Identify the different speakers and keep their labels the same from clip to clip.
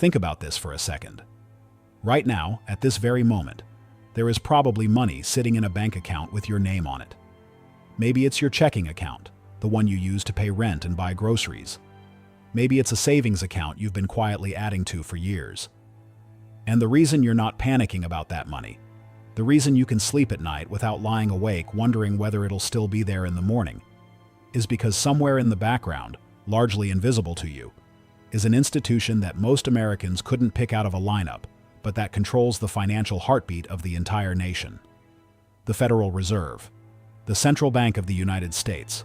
Speaker 1: Think about this for a second. Right now, at this very moment, there is probably money sitting in a bank account with your name on it. Maybe it's your checking account, the one you use to pay rent and buy groceries. Maybe it's a savings account you've been quietly adding to for years. And the reason you're not panicking about that money, the reason you can sleep at night without lying awake wondering whether it'll still be there in the morning, is because somewhere in the background, largely invisible to you, is an institution that most Americans couldn't pick out of a lineup, but that controls the financial heartbeat of the entire nation. The Federal Reserve, the central bank of the United States,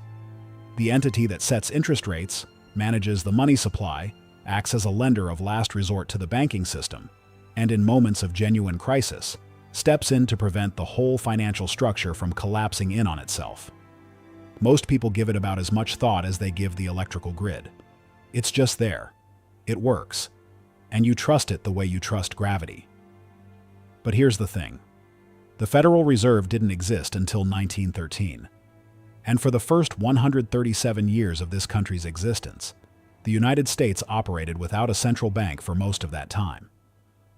Speaker 1: the entity that sets interest rates, manages the money supply, acts as a lender of last resort to the banking system, and in moments of genuine crisis, steps in to prevent the whole financial structure from collapsing in on itself. Most people give it about as much thought as they give the electrical grid. It's just there. It works. And you trust it the way you trust gravity. But here's the thing. The Federal Reserve didn't exist until 1913. And for the first 137 years of this country's existence, the United States operated without a central bank for most of that time,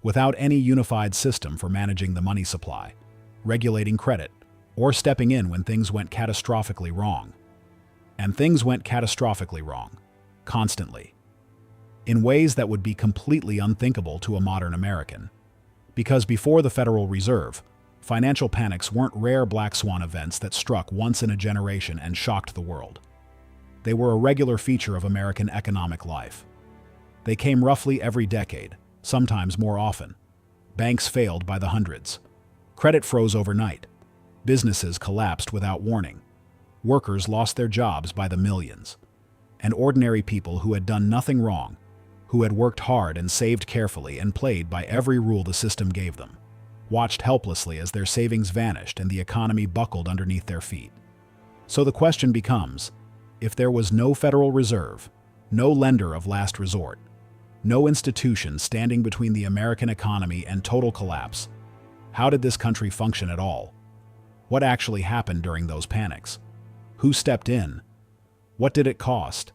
Speaker 1: without any unified system for managing the money supply, regulating credit, or stepping in when things went catastrophically wrong. And things went catastrophically wrong, constantly, in ways that would be completely unthinkable to a modern American. Because before the Federal Reserve, financial panics weren't rare black swan events that struck once in a generation and shocked the world. They were a regular feature of American economic life. They came roughly every decade, sometimes more often. Banks failed by the hundreds. Credit froze overnight. Businesses collapsed without warning. Workers lost their jobs by the millions. And ordinary people who had done nothing wrong, who had worked hard and saved carefully and played by every rule the system gave them, watched helplessly as their savings vanished and the economy buckled underneath their feet. So the question becomes, if there was no Federal Reserve, no lender of last resort, no institution standing between the American economy and total collapse, how did this country function at all? What actually happened during those panics? Who stepped in? What did it cost?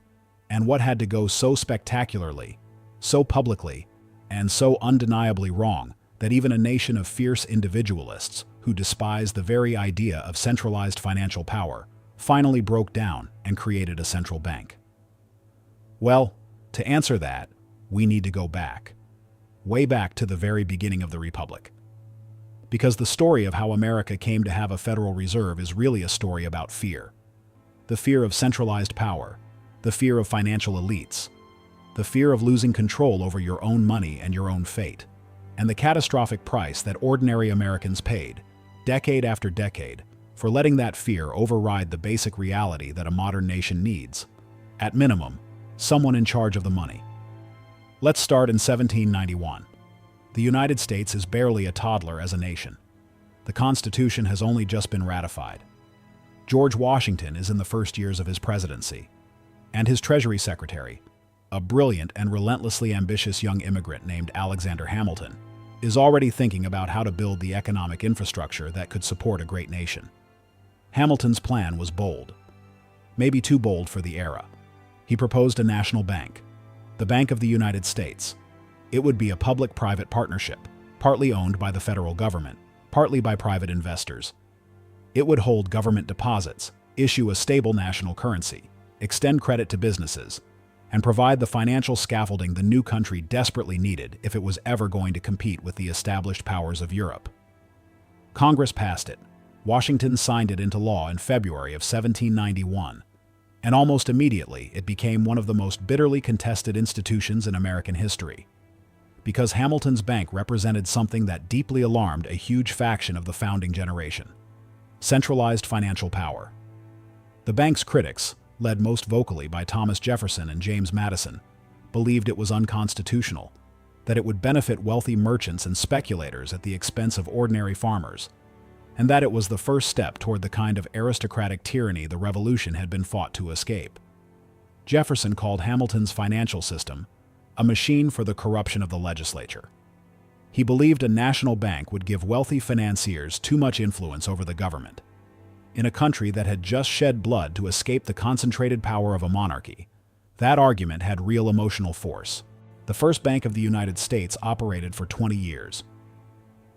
Speaker 1: And what had to go so spectacularly, so publicly, and so undeniably wrong that even a nation of fierce individualists who despise the very idea of centralized financial power finally broke down and created a central bank? Well, to answer that, we need to go back, way back to the very beginning of the Republic. Because the story of how America came to have a Federal Reserve is really a story about fear. The fear of centralized power, the fear of financial elites, the fear of losing control over your own money and your own fate, and the catastrophic price that ordinary Americans paid, decade after decade, for letting that fear override the basic reality that a modern nation needs, at minimum, someone in charge of the money. Let's start in 1791. The United States is barely a toddler as a nation. The Constitution has only just been ratified. George Washington is in the first years of his presidency, and his Treasury Secretary, a brilliant and relentlessly ambitious young immigrant named Alexander Hamilton, is already thinking about how to build the economic infrastructure that could support a great nation. Hamilton's plan was bold, maybe too bold for the era. He proposed a national bank, the Bank of the United States. It would be a public-private partnership, partly owned by the federal government, partly by private investors. It would hold government deposits, issue a stable national currency, extend credit to businesses, and provide the financial scaffolding the new country desperately needed if it was ever going to compete with the established powers of Europe. Congress passed it. Washington signed it into law in February of 1791, and almost immediately it became one of the most bitterly contested institutions in American history. Because Hamilton's bank represented something that deeply alarmed a huge faction of the founding generation: centralized financial power. The bank's critics, led most vocally by Thomas Jefferson and James Madison, believed it was unconstitutional, that it would benefit wealthy merchants and speculators at the expense of ordinary farmers, and that it was the first step toward the kind of aristocratic tyranny the Revolution had been fought to escape. Jefferson called Hamilton's financial system a machine for the corruption of the legislature. He believed a national bank would give wealthy financiers too much influence over the government. In a country that had just shed blood to escape the concentrated power of a monarchy, that argument had real emotional force. the first bank of the United States operated for 20 years.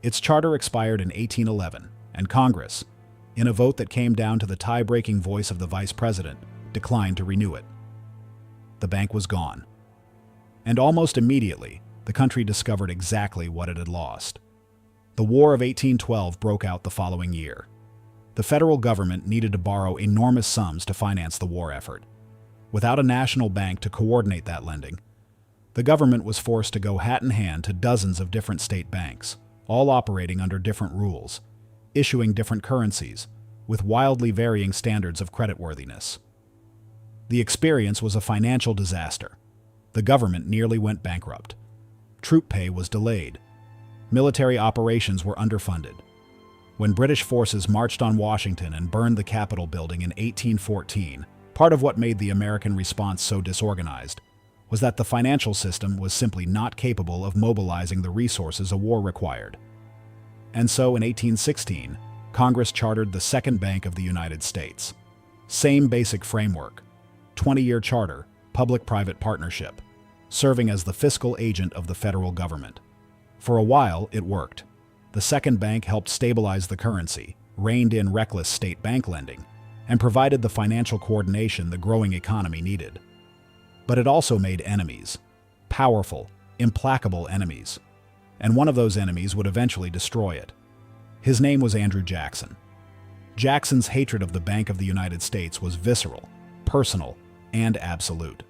Speaker 1: Its charter expired in 1811, and Congress, in a vote that came down to the tie-breaking voice of the vice president, declined to renew it. The bank was gone. And almost immediately, the country discovered exactly what it had lost. The War of 1812 broke out the following year. The federal government needed to borrow enormous sums to finance the war effort. Without a national bank to coordinate that lending, the government was forced to go hat in hand to dozens of different state banks, all operating under different rules, issuing different currencies, with wildly varying standards of creditworthiness. The experience was a financial disaster. The government nearly went bankrupt. Troop pay was delayed. Military operations were underfunded. When British forces marched on Washington and burned the Capitol building in 1814, part of what made the American response so disorganized was that the financial system was simply not capable of mobilizing the resources a war required. And so in 1816, Congress chartered the Second Bank of the United States. Same basic framework, 20-year charter, public-private partnership, serving as the fiscal agent of the federal government. For a while, it worked. The Second Bank helped stabilize the currency, reined in reckless state bank lending, and provided the financial coordination the growing economy needed. But it also made enemies. Powerful, implacable enemies. And one of those enemies would eventually destroy it. His name was Andrew Jackson. Jackson's hatred of the Bank of the United States was visceral, personal, and absolute.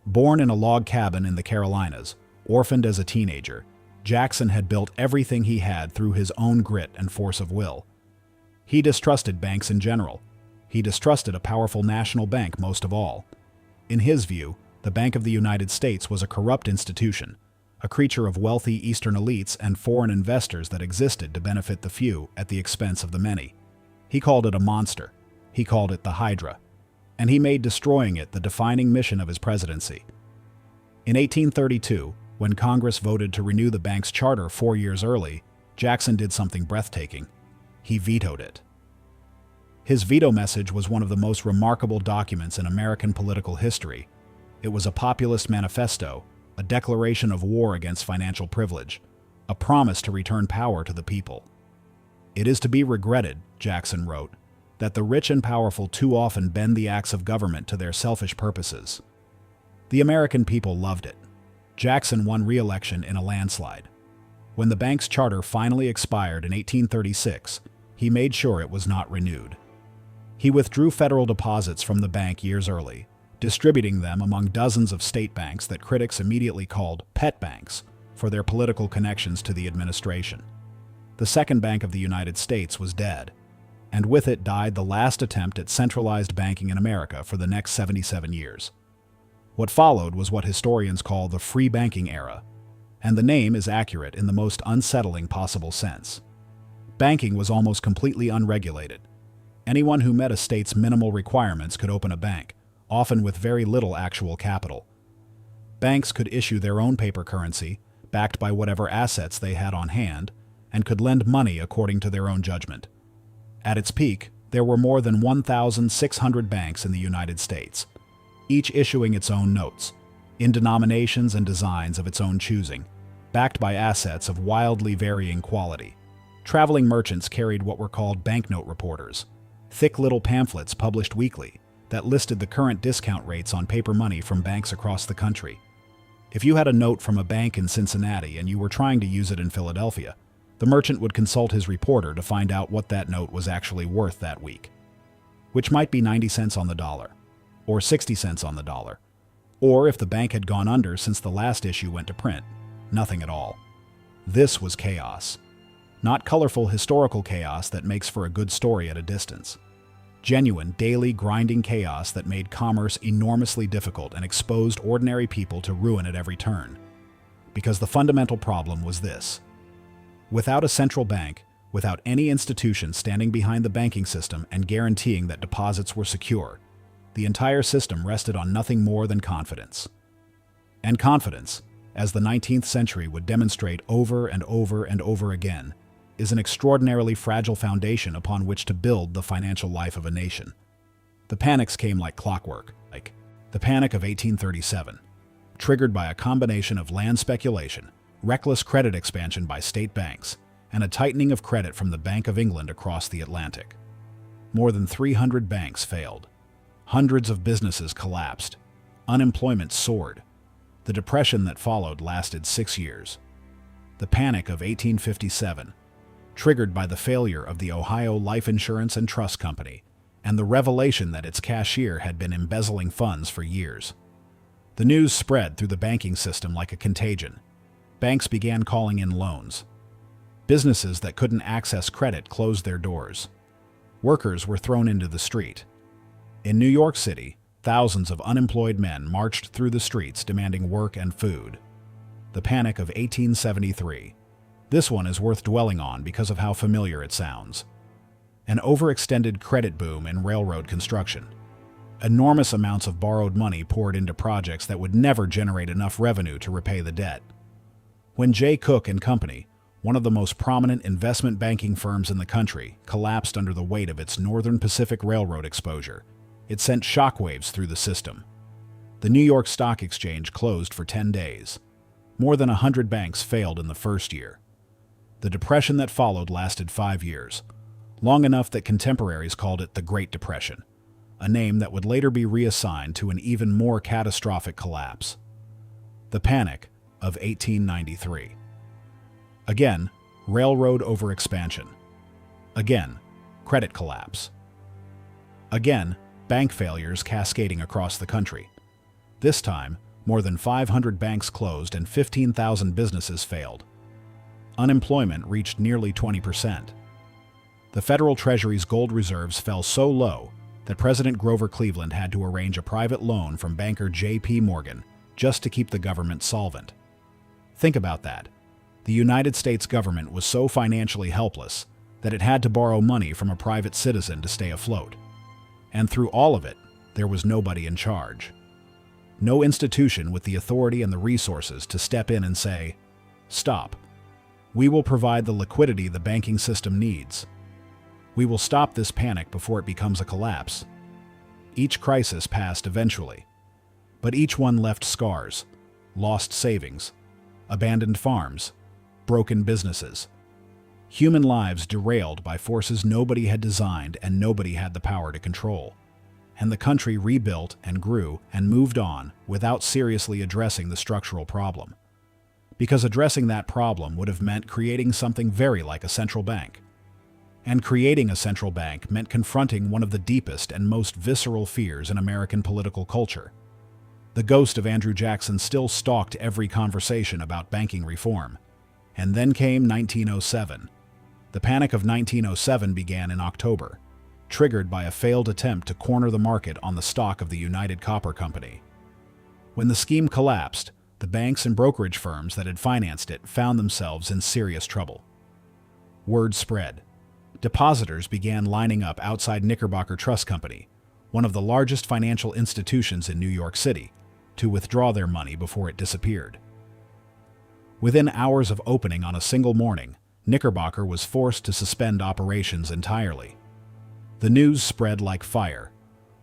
Speaker 1: Born in a log cabin in the Carolinas, orphaned as a teenager, Jackson had built everything he had through his own grit and force of will. He distrusted banks in general. He distrusted a powerful national bank most of all. In his view, the Bank of the United States was a corrupt institution, a creature of wealthy Eastern elites and foreign investors that existed to benefit the few at the expense of the many. He called it a monster. He called it the Hydra. And he made destroying it the defining mission of his presidency. In 1832, when Congress voted to renew the bank's charter 4 years early, Jackson did something breathtaking. He vetoed it. His veto message was one of the most remarkable documents in American political history. It was a populist manifesto, a declaration of war against financial privilege, a promise to return power to the people. "It is to be regretted," Jackson wrote, "that the rich and powerful too often bend the axe of government to their selfish purposes." The American people loved it. Jackson won re-election in a landslide. When the bank's charter finally expired in 1836, he made sure it was not renewed. He withdrew federal deposits from the bank years early, distributing them among dozens of state banks that critics immediately called pet banks for their political connections to the administration. The Second Bank of the United States was dead, and with it died the last attempt at centralized banking in America for the next 77 years. What followed was what historians call the free banking era, and the name is accurate in the most unsettling possible sense. Banking was almost completely unregulated. Anyone who met a state's minimal requirements could open a bank, often with very little actual capital. Banks could issue their own paper currency, backed by whatever assets they had on hand, and could lend money according to their own judgment. At its peak, there were more than 1,600 banks in the United States, each issuing its own notes, in denominations and designs of its own choosing, backed by assets of wildly varying quality. Traveling merchants carried what were called banknote reporters, thick little pamphlets published weekly that listed the current discount rates on paper money from banks across the country. If you had a note from a bank in Cincinnati and you were trying to use it in Philadelphia, the merchant would consult his reporter to find out what that note was actually worth that week, which might be 90 cents on the dollar, or 60 cents on the dollar, or if the bank had gone under since the last issue went to print, nothing at all. This was chaos. Not colorful historical chaos that makes for a good story at a distance. Genuine, daily, grinding chaos that made commerce enormously difficult and exposed ordinary people to ruin at every turn. Because the fundamental problem was this. Without a central bank, without any institution standing behind the banking system and guaranteeing that deposits were secure, the entire system rested on nothing more than confidence. And confidence, as the 19th century would demonstrate over and over and over again, is an extraordinarily fragile foundation upon which to build the financial life of a nation. The panics came like clockwork, like the Panic of 1837, triggered by a combination of land speculation, reckless credit expansion by state banks, and a tightening of credit from the Bank of England across the Atlantic. More than 300 banks failed. Hundreds of businesses collapsed. Unemployment soared. The depression that followed lasted 6 years. The Panic of 1857, triggered by the failure of the Ohio Life Insurance and Trust Company, and the revelation that its cashier had been embezzling funds for years. The news spread through the banking system like a contagion. Banks began calling in loans. Businesses that couldn't access credit closed their doors. Workers were thrown into the street. In New York City, thousands of unemployed men marched through the streets demanding work and food. The Panic of 1873. This one is worth dwelling on because of how familiar it sounds. An overextended credit boom in railroad construction. Enormous amounts of borrowed money poured into projects that would never generate enough revenue to repay the debt. When J. Cook and Company, one of the most prominent investment banking firms in the country, collapsed under the weight of its Northern Pacific Railroad exposure, it sent shockwaves through the system. The New York Stock Exchange closed for 10 days. More than 100 banks failed in the first year. The depression that followed lasted 5 years, long enough that contemporaries called it the Great Depression, a name that would later be reassigned to an even more catastrophic collapse. The Panic of 1893. Again, railroad overexpansion. Again, credit collapse. Again, bank failures cascading across the country. This time, more than 500 banks closed and 15,000 businesses failed. Unemployment reached nearly 20%. The Federal Treasury's gold reserves fell so low that President Grover Cleveland had to arrange a private loan from banker J.P. Morgan just to keep the government solvent. Think about that. The United States government was so financially helpless that it had to borrow money from a private citizen to stay afloat. And through all of it, there was nobody in charge. No institution with the authority and the resources to step in and say, "Stop. We will provide the liquidity the banking system needs. We will stop this panic before it becomes a collapse." Each crisis passed eventually, but each one left scars, lost savings, abandoned farms, broken businesses, human lives derailed by forces nobody had designed and nobody had the power to control. And the country rebuilt and grew and moved on without seriously addressing the structural problem. Because addressing that problem would have meant creating something very like a central bank. And creating a central bank meant confronting one of the deepest and most visceral fears in American political culture. The ghost of Andrew Jackson still stalked every conversation about banking reform. And then came 1907. The Panic of 1907 began in October, triggered by a failed attempt to corner the market on the stock of the United Copper Company. When the scheme collapsed, the banks and brokerage firms that had financed it found themselves in serious trouble. Word spread. Depositors began lining up outside Knickerbocker Trust Company, one of the largest financial institutions in New York City, to withdraw their money before it disappeared. Within hours of opening on a single morning, Knickerbocker was forced to suspend operations entirely. The news spread like fire.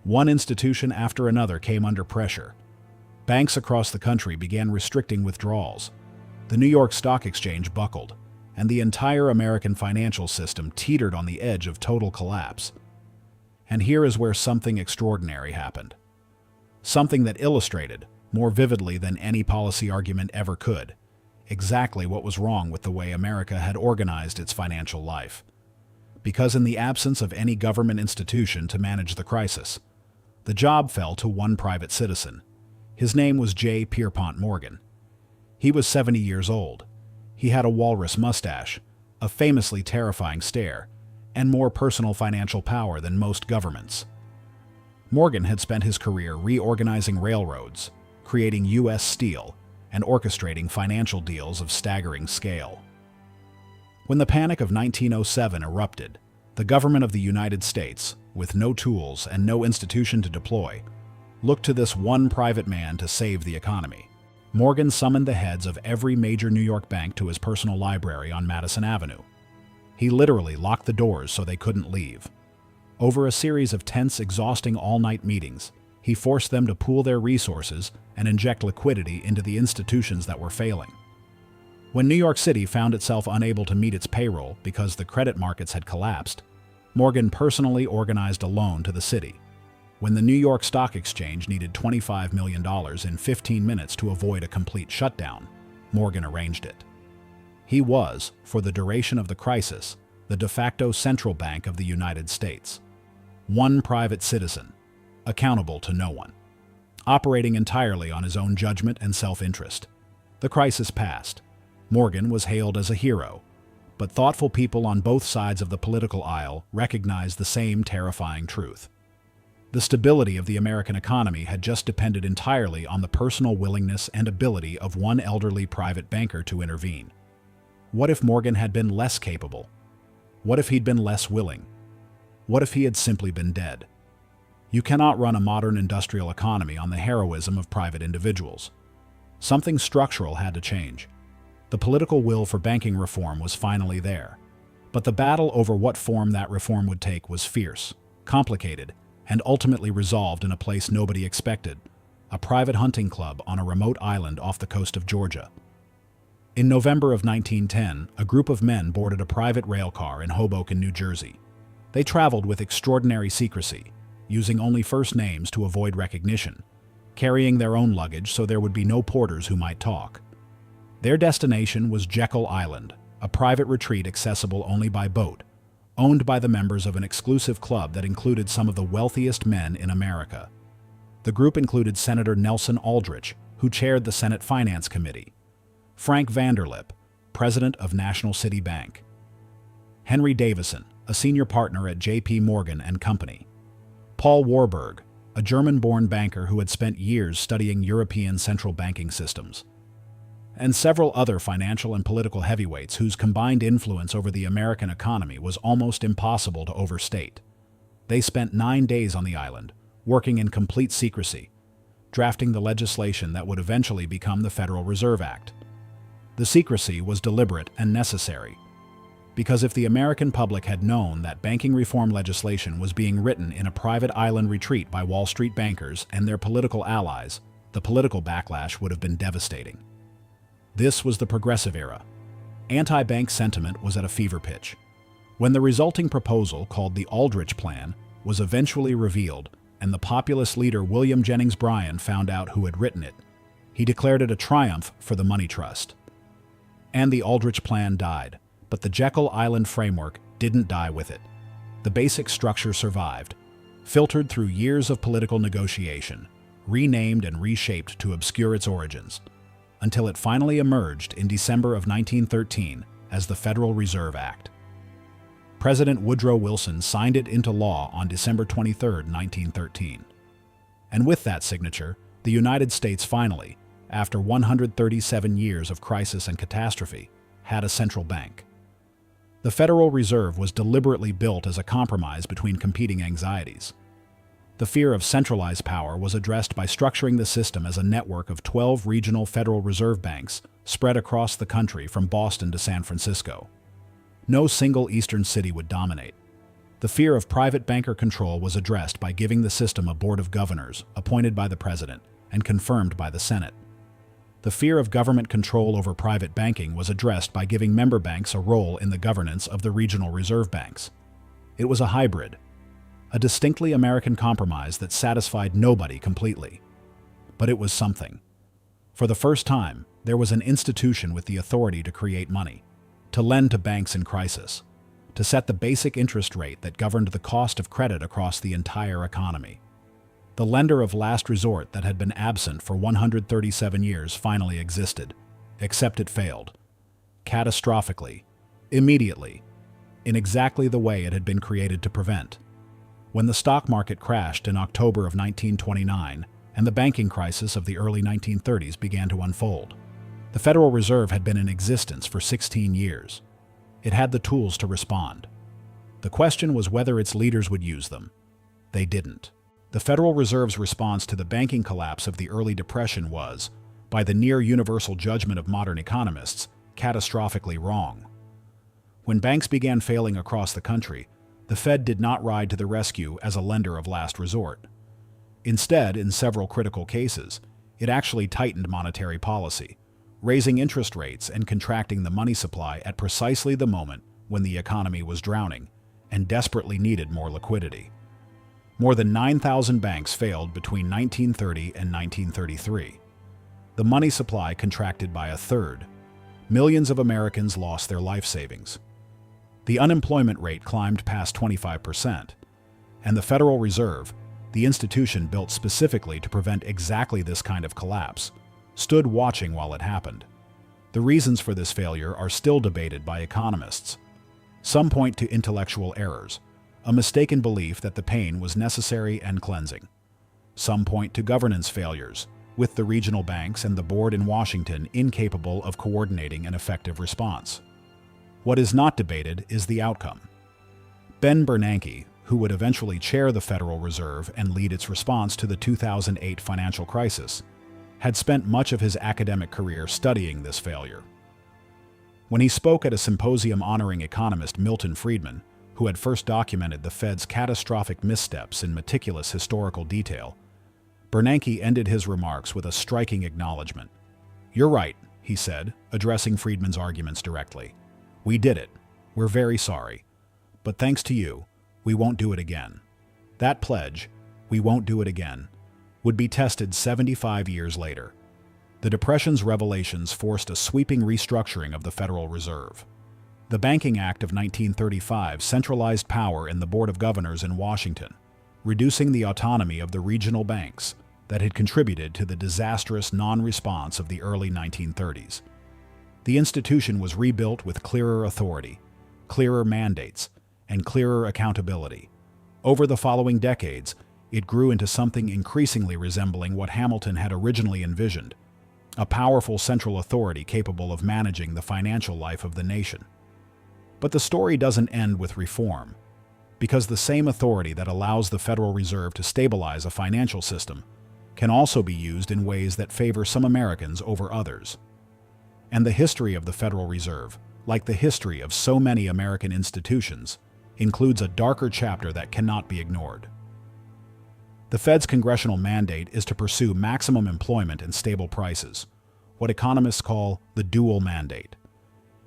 Speaker 1: One institution after another came under pressure. Banks across the country began restricting withdrawals. The New York Stock Exchange buckled, and the entire American financial system teetered on the edge of total collapse. And here is where something extraordinary happened. Something that illustrated, more vividly than any policy argument ever could, exactly what was wrong with the way America had organized its financial life. Because in the absence of any government institution to manage the crisis, the job fell to one private citizen. His name was J. Pierpont Morgan. He was 70 years old. He had a walrus mustache, a famously terrifying stare, and more personal financial power than most governments. Morgan had spent his career reorganizing railroads, creating U.S. Steel, and orchestrating financial deals of staggering scale. When the Panic of 1907 erupted, the government of the United States, with no tools and no institution to deploy, looked to this one private man to save the economy. Morgan summoned the heads of every major New York bank to his personal library on Madison Avenue. He literally locked the doors so they couldn't leave. Over a series of tense, exhausting all-night meetings, He forced them to pool their resources and inject liquidity into the institutions that were failing. When New York City found itself unable to meet its payroll because the credit markets had collapsed, Morgan personally organized a loan to the city. When the New York Stock Exchange needed $25 million in 15 minutes to avoid a complete shutdown, Morgan arranged it. He was, for the duration of the crisis, the de facto central bank of the United States. One private citizen, accountable to no one, operating entirely on his own judgment and self-interest. The crisis passed. Morgan was hailed as a hero, but thoughtful people on both sides of the political aisle recognized the same terrifying truth. The stability of the American economy had just depended entirely on the personal willingness and ability of one elderly private banker to intervene. What if Morgan had been less capable? What if he'd been less willing? What if he had simply been dead? You cannot run a modern industrial economy on the heroism of private individuals. Something structural had to change. The political will for banking reform was finally there. But the battle over what form that reform would take was fierce, complicated, and ultimately resolved in a place nobody expected, a private hunting club on a remote island off the coast of Georgia. In November of 1910, a group of men boarded a private rail car in Hoboken, New Jersey. They traveled with extraordinary secrecy, using only first names to avoid recognition, carrying their own luggage so there would be no porters who might talk. Their destination was Jekyll Island, a private retreat accessible only by boat, owned by the members of an exclusive club that included some of the wealthiest men in America. The group included Senator Nelson Aldrich, who chaired the Senate Finance Committee, Frank Vanderlip, president of National City Bank, Henry Davison, a senior partner at J.P. Morgan and Company, Paul Warburg, a German-born banker who had spent years studying European central banking systems, and several other financial and political heavyweights whose combined influence over the American economy was almost impossible to overstate. They spent 9 days on the island, working in complete secrecy, drafting the legislation that would eventually become the Federal Reserve Act. The secrecy was deliberate and necessary, because if the American public had known that banking reform legislation was being written in a private island retreat by Wall Street bankers and their political allies, the political backlash would have been devastating. This was the progressive era. Anti-bank sentiment was at a fever pitch. When the resulting proposal, called the Aldrich Plan, was eventually revealed and the populist leader William Jennings Bryan found out who had written it, he declared it a triumph for the money trust. And the Aldrich Plan died, but the Jekyll Island framework didn't die with it. The basic structure survived, filtered through years of political negotiation, renamed and reshaped to obscure its origins, until it finally emerged in December of 1913 as the Federal Reserve Act. President Woodrow Wilson signed it into law on December 23, 1913. And with that signature, the United States finally, after 137 years of crisis and catastrophe, had a central bank. The Federal Reserve was deliberately built as a compromise between competing anxieties. The fear of centralized power was addressed by structuring the system as a network of 12 regional Federal Reserve banks spread across the country from Boston to San Francisco. No single eastern city would dominate. The fear of private banker control was addressed by giving the system a board of governors appointed by the president and confirmed by the Senate. The fear of government control over private banking was addressed by giving member banks a role in the governance of the regional reserve banks. It was a hybrid, a distinctly American compromise that satisfied nobody completely. But it was something. For the first time, there was an institution with the authority to create money, to lend to banks in crisis, to set the basic interest rate that governed the cost of credit across the entire economy. The lender of last resort that had been absent for 137 years finally existed, except it failed. Catastrophically, immediately, in exactly the way it had been created to prevent. When the stock market crashed in October of 1929 and the banking crisis of the early 1930s began to unfold, the Federal Reserve had been in existence for 16 years. It had the tools to respond. The question was whether its leaders would use them. They didn't. The Federal Reserve's response to the banking collapse of the early Depression was, by the near-universal judgment of modern economists, catastrophically wrong. When banks began failing across the country, the Fed did not ride to the rescue as a lender of last resort. Instead, in several critical cases, it actually tightened monetary policy, raising interest rates and contracting the money supply at precisely the moment when the economy was drowning and desperately needed more liquidity. More than 9,000 banks failed between 1930 and 1933. The money supply contracted by a third. Millions of Americans lost their life savings. The unemployment rate climbed past 25%, and the Federal Reserve, the institution built specifically to prevent exactly this kind of collapse, stood watching while it happened. The reasons for this failure are still debated by economists. Some point to intellectual errors, a mistaken belief that the pain was necessary and cleansing. Some point to governance failures, with the regional banks and the board in Washington incapable of coordinating an effective response. What is not debated is the outcome. Ben Bernanke, who would eventually chair the Federal Reserve and lead its response to the 2008 financial crisis, had spent much of his academic career studying this failure. When he spoke at a symposium honoring economist Milton Friedman, who had first documented the Fed's catastrophic missteps in meticulous historical detail, Bernanke ended his remarks with a striking acknowledgement. "You're right," he said, addressing Friedman's arguments directly. "We did it. We're very sorry. But thanks to you, we won't do it again." That pledge, "we won't do it again," would be tested 75 years later. The Depression's revelations forced a sweeping restructuring of the Federal Reserve. The Banking Act of 1935 centralized power in the Board of Governors in Washington, reducing the autonomy of the regional banks that had contributed to the disastrous non-response of the early 1930s. The institution was rebuilt with clearer authority, clearer mandates, and clearer accountability. Over the following decades, it grew into something increasingly resembling what Hamilton had originally envisioned, a powerful central authority capable of managing the financial life of the nation. But the story doesn't end with reform, because the same authority that allows the Federal Reserve to stabilize a financial system can also be used in ways that favor some Americans over others. And the history of the Federal Reserve, like the history of so many American institutions, includes a darker chapter that cannot be ignored. The Fed's congressional mandate is to pursue maximum employment and stable prices, what economists call the dual mandate.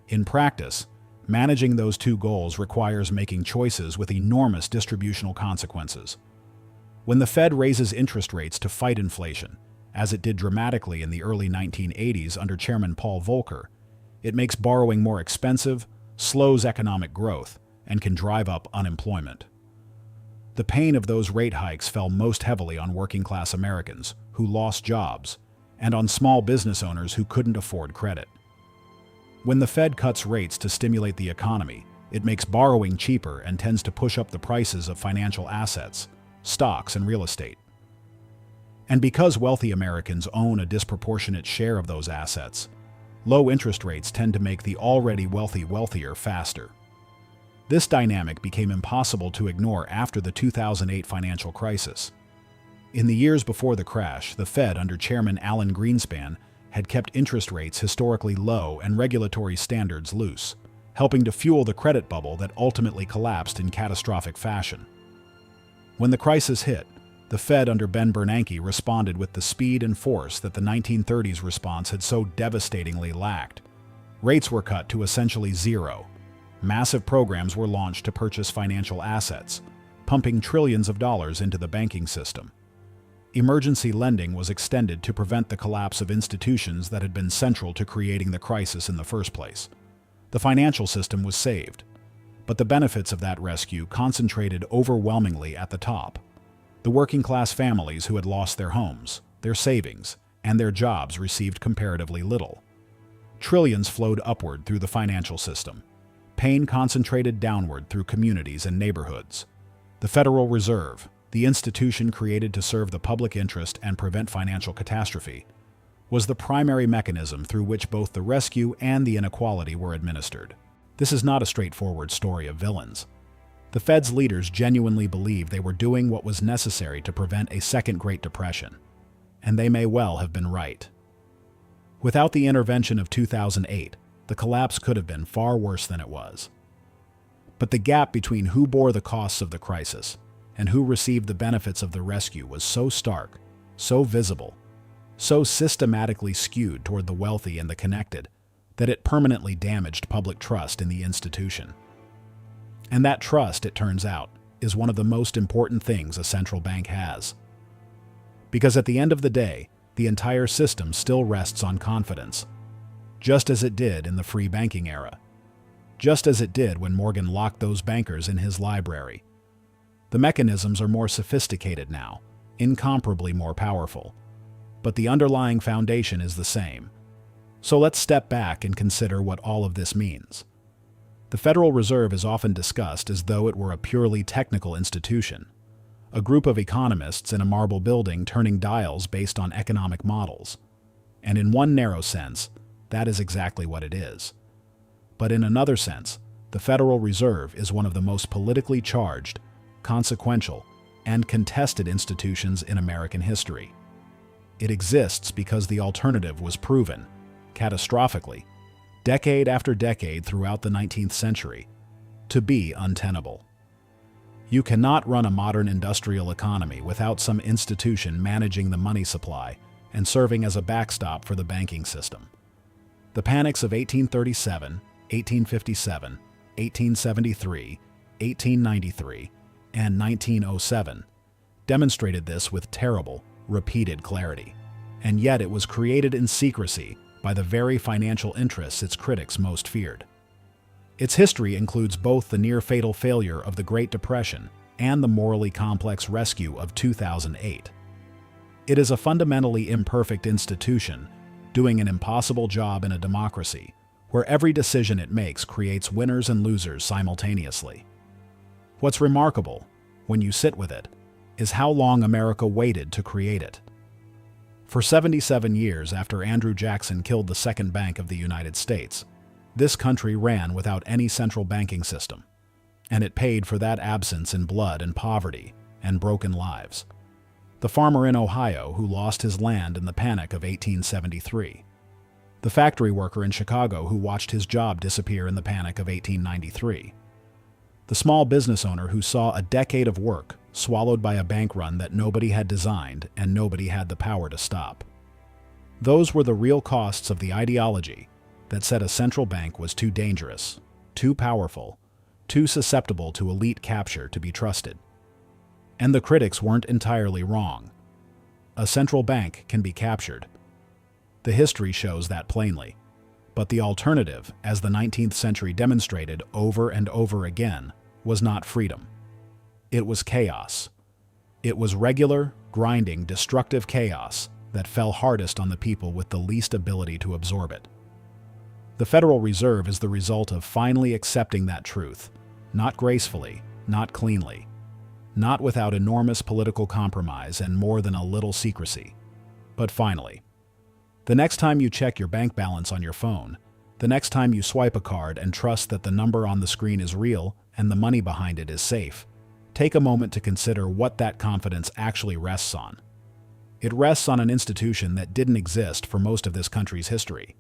Speaker 1: In practice, managing those two goals requires making choices with enormous distributional consequences. When the Fed raises interest rates to fight inflation, as it did dramatically in the early 1980s under Chairman Paul Volcker, it makes borrowing more expensive, slows economic growth, and can drive up unemployment. The pain of those rate hikes fell most heavily on working-class Americans who lost jobs, and on small business owners who couldn't afford credit. When the Fed cuts rates to stimulate the economy, it makes borrowing cheaper and tends to push up the prices of financial assets, stocks, and real estate. And because wealthy Americans own a disproportionate share of those assets, low interest rates tend to make the already wealthy wealthier faster. This dynamic became impossible to ignore after the 2008 financial crisis. In the years before the crash, the Fed under Chairman Alan Greenspan had kept interest rates historically low and regulatory standards loose, helping to fuel the credit bubble that ultimately collapsed in catastrophic fashion. When the crisis hit, the Fed under Ben Bernanke responded with the speed and force that the 1930s response had so devastatingly lacked. Rates were cut to essentially zero. Massive programs were launched to purchase financial assets, pumping trillions of dollars into the banking system. Emergency lending was extended to prevent the collapse of institutions that had been central to creating the crisis in the first place. The financial system was saved, but the benefits of that rescue concentrated overwhelmingly at the top. The working-class families who had lost their homes, their savings, and their jobs received comparatively little. Trillions flowed upward through the financial system. Pain concentrated downward through communities and neighborhoods. The Federal Reserve, the institution created to serve the public interest and prevent financial catastrophe, was the primary mechanism through which both the rescue and the inequality were administered. This is not a straightforward story of villains. The Fed's leaders genuinely believed they were doing what was necessary to prevent a second Great Depression, and they may well have been right. Without the intervention of 2008, the collapse could have been far worse than it was. But the gap between who bore the costs of the crisis and who received the benefits of the rescue was so stark, so visible, so systematically skewed toward the wealthy and the connected, that it permanently damaged public trust in the institution. And that trust, it turns out, is one of the most important things a central bank has. Because at the end of the day, the entire system still rests on confidence, just as it did in the free banking era, just as it did when Morgan locked those bankers in his library. The mechanisms are more sophisticated now, incomparably more powerful, but the underlying foundation is the same. So let's step back and consider what all of this means. The Federal Reserve is often discussed as though it were a purely technical institution, a group of economists in a marble building turning dials based on economic models. And in one narrow sense, that is exactly what it is. But in another sense, the Federal Reserve is one of the most politically charged, consequential, and contested institutions in American history. It exists because the alternative was proven, catastrophically, decade after decade throughout the 19th century, to be untenable. You cannot run a modern industrial economy without some institution managing the money supply and serving as a backstop for the banking system. The panics of 1837, 1857, 1873, 1893, and 1907 demonstrated this with terrible, repeated clarity. And yet it was created in secrecy by the very financial interests its critics most feared. Its history includes both the near-fatal failure of the Great Depression and the morally complex rescue of 2008. It is a fundamentally imperfect institution doing an impossible job in a democracy where every decision it makes creates winners and losers simultaneously. What's remarkable, when you sit with it, is how long America waited to create it. For 77 years after Andrew Jackson killed the second bank of the United States, this country ran without any central banking system, and it paid for that absence in blood and poverty and broken lives. The farmer in Ohio who lost his land in the panic of 1873. The factory worker in Chicago who watched his job disappear in the panic of 1893. The small business owner who saw a decade of work swallowed by a bank run that nobody had designed and nobody had the power to stop. Those were the real costs of the ideology that said a central bank was too dangerous, too powerful, too susceptible to elite capture to be trusted. And the critics weren't entirely wrong. A central bank can be captured. The history shows that plainly. But the alternative, as the 19th century demonstrated over and over again, was not freedom. It was chaos. It was regular, grinding, destructive chaos that fell hardest on the people with the least ability to absorb it. The Federal Reserve is the result of finally accepting that truth, not gracefully, not cleanly, not without enormous political compromise and more than a little secrecy, but finally. The next time you check your bank balance on your phone, the next time you swipe a card and trust that the number on the screen is real and the money behind it is safe, take a moment to consider what that confidence actually rests on. It rests on an institution that didn't exist for most of this country's history.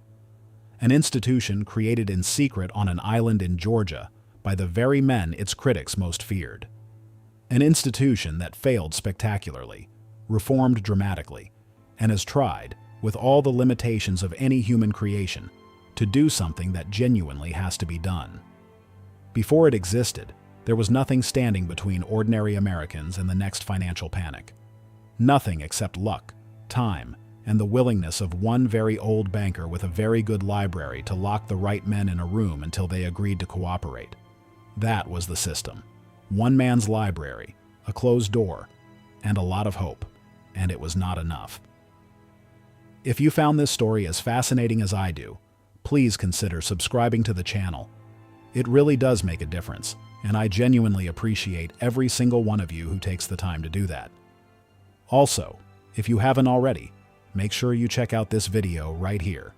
Speaker 1: An institution created in secret on an island in Georgia by the very men its critics most feared. An institution that failed spectacularly, reformed dramatically, and has tried, with all the limitations of any human creation, to do something that genuinely has to be done. Before it existed, there was nothing standing between ordinary Americans and the next financial panic. Nothing except luck, time, and the willingness of one very old banker with a very good library to lock the right men in a room until they agreed to cooperate. That was the system. One man's library, a closed door, and a lot of hope, and it was not enough. If you found this story as fascinating as I do, please consider subscribing to the channel. It really does make a difference, and I genuinely appreciate every single one of you who takes the time to do that. Also, if you haven't already, make sure you check out this video right here.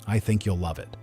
Speaker 1: I think you'll love it.